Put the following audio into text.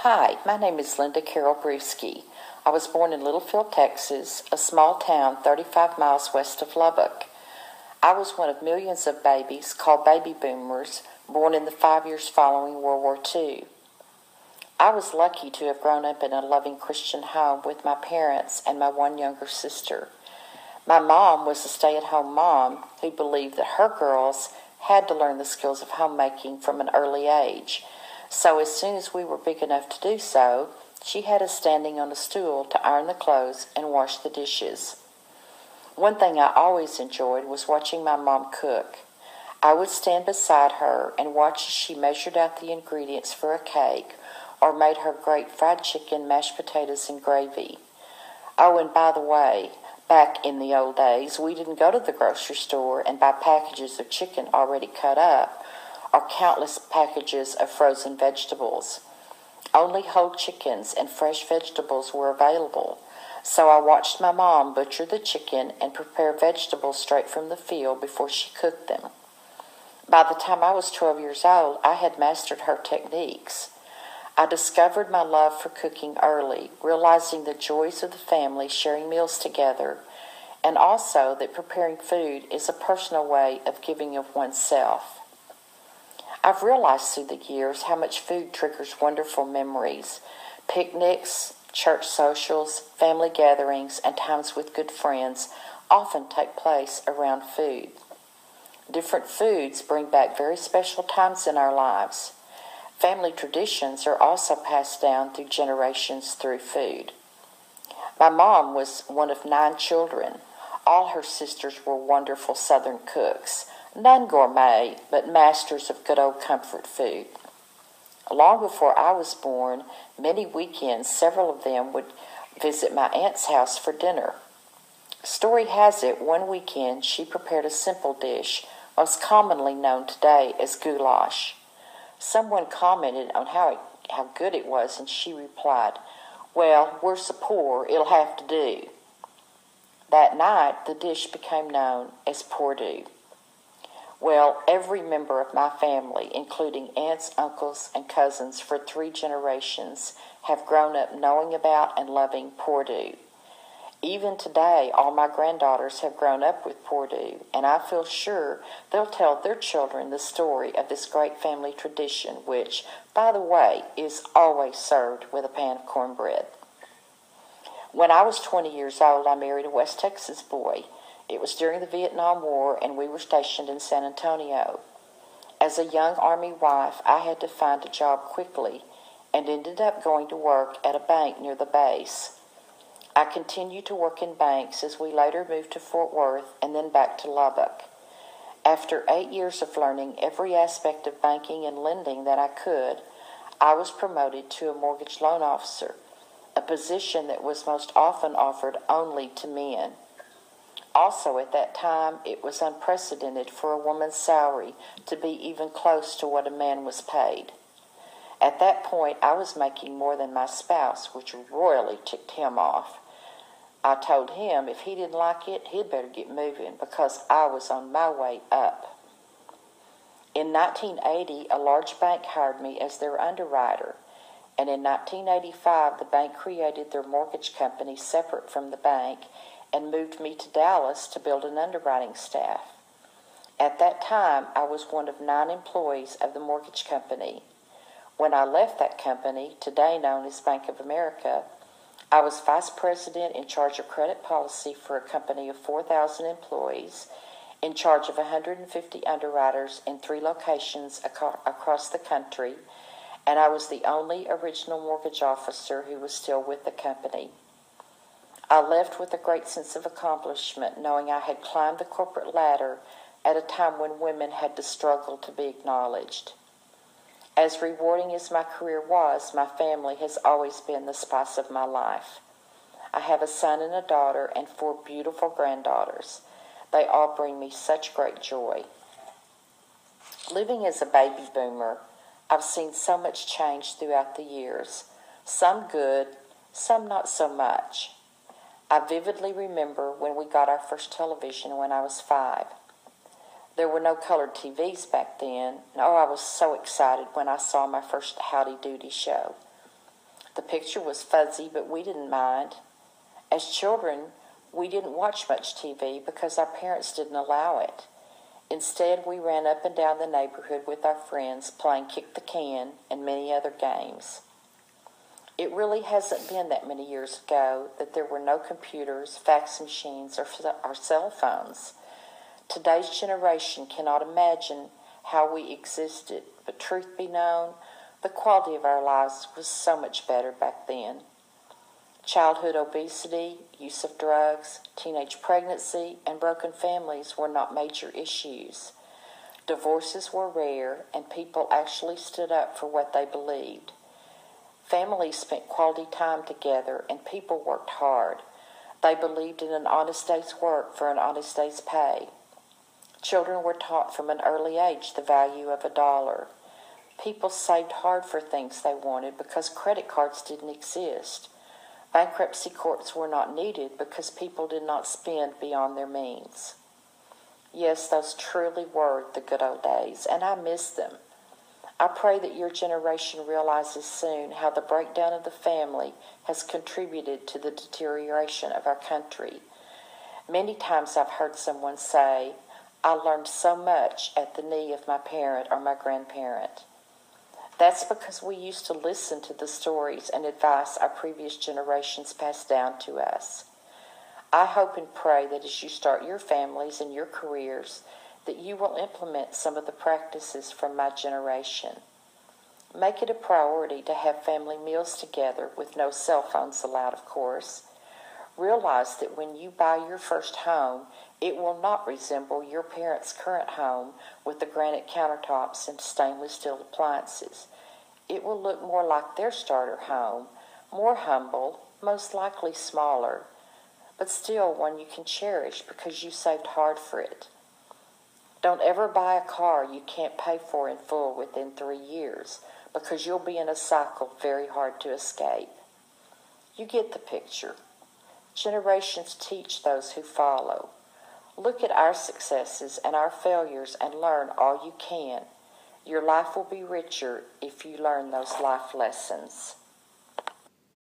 Hi, my name is Linda Carol Brewski. I was born in Littlefield, Texas, a small town 35 miles west of Lubbock. I was one of millions of babies called baby boomers born in the 5 years following World War II. I was lucky to have grown up in a loving Christian home with my parents and my one younger sister. My mom was a stay-at-home mom who believed that her girls had to learn the skills of homemaking from an early age. So as soon as we were big enough to do so, she had us standing on a stool to iron the clothes and wash the dishes. One thing I always enjoyed was watching my mom cook. I would stand beside her and watch as she measured out the ingredients for a cake or made her great fried chicken, mashed potatoes, and gravy. Oh, and by the way, back in the old days, we didn't go to the grocery store and buy packages of chicken already cut up or countless packages of frozen vegetables. Only whole chickens and fresh vegetables were available, so I watched my mom butcher the chicken and prepare vegetables straight from the field before she cooked them. By the time I was 12 years old, I had mastered her techniques. I discovered my love for cooking early, realizing the joys of the family sharing meals together, and also that preparing food is a personal way of giving of oneself. I've realized through the years how much food triggers wonderful memories. Picnics, church socials, family gatherings, and times with good friends often take place around food. Different foods bring back very special times in our lives. Family traditions are also passed down through generations through food. My mom was one of 9 children. All her sisters were wonderful Southern cooks. None gourmet, but masters of good old comfort food. Long before I was born, many weekends, several of them would visit my aunt's house for dinner. Story has it, one weekend she prepared a simple dish, most commonly known today as goulash. Someone commented on how good it was, and she replied, "Well, we're so poor, it'll have to do." That night, the dish became known as porridge. Well, every member of my family, including aunts, uncles, and cousins for 3 generations, have grown up knowing about and loving porridge. Even today, all my granddaughters have grown up with porridge, and I feel sure they'll tell their children the story of this great family tradition, which, by the way, is always served with a pan of cornbread. When I was 20 years old, I married a West Texas boy. It was during the Vietnam War, and we were stationed in San Antonio. As a young Army wife, I had to find a job quickly and ended up going to work at a bank near the base. I continued to work in banks as we later moved to Fort Worth and then back to Lubbock. After 8 years of learning every aspect of banking and lending that I could, I was promoted to a mortgage loan officer, a position that was most often offered only to men. Also, at that time, it was unprecedented for a woman's salary to be even close to what a man was paid. At that point, I was making more than my spouse, which royally ticked him off. I told him if he didn't like it, he'd better get moving because I was on my way up. In 1980, a large bank hired me as their underwriter, and in 1985, the bank created their mortgage company separate from the bank and moved me to Dallas to build an underwriting staff. At that time, I was one of 9 employees of the mortgage company. When I left that company, today known as Bank of America, I was vice president in charge of credit policy for a company of 4,000 employees, in charge of 150 underwriters in 3 locations across the country, and I was the only original mortgage officer who was still with the company. I left with a great sense of accomplishment, knowing I had climbed the corporate ladder at a time when women had to struggle to be acknowledged. As rewarding as my career was, my family has always been the spice of my life. I have a son and a daughter and 4 beautiful granddaughters. They all bring me such great joy. Living as a baby boomer, I've seen so much change throughout the years, some good, some not so much. I vividly remember when we got our first television when I was 5. There were no colored TVs back then. Oh, I was so excited when I saw my first Howdy Doody show. The picture was fuzzy, but we didn't mind. As children, we didn't watch much TV because our parents didn't allow it. Instead, we ran up and down the neighborhood with our friends, playing kick the can and many other games. It really hasn't been that many years ago that there were no computers, fax machines, or cell phones. Today's generation cannot imagine how we existed, but truth be known, the quality of our lives was so much better back then. Childhood obesity, use of drugs, teenage pregnancy, and broken families were not major issues. Divorces were rare, and people actually stood up for what they believed. Families spent quality time together, and people worked hard. They believed in an honest day's work for an honest day's pay. Children were taught from an early age the value of $1. People saved hard for things they wanted because credit cards didn't exist. Bankruptcy courts were not needed because people did not spend beyond their means. Yes, those truly were the good old days, and I miss them. I pray that your generation realizes soon how the breakdown of the family has contributed to the deterioration of our country. Many times I've heard someone say, I learned so much at the knee of my parent or my grandparent. That's because we used to listen to the stories and advice our previous generations passed down to us. I hope and pray that as you start your families and your careers, that you will implement some of the practices from my generation. Make it a priority to have family meals together with no cell phones allowed, of course. Realize that when you buy your first home, it will not resemble your parents' current home with the granite countertops and stainless steel appliances. It will look more like their starter home, more humble, most likely smaller, but still one you can cherish because you saved hard for it. Don't ever buy a car you can't pay for in full within 3 years because you'll be in a cycle very hard to escape. You get the picture. Generations teach those who follow. Look at our successes and our failures and learn all you can. Your life will be richer if you learn those life lessons.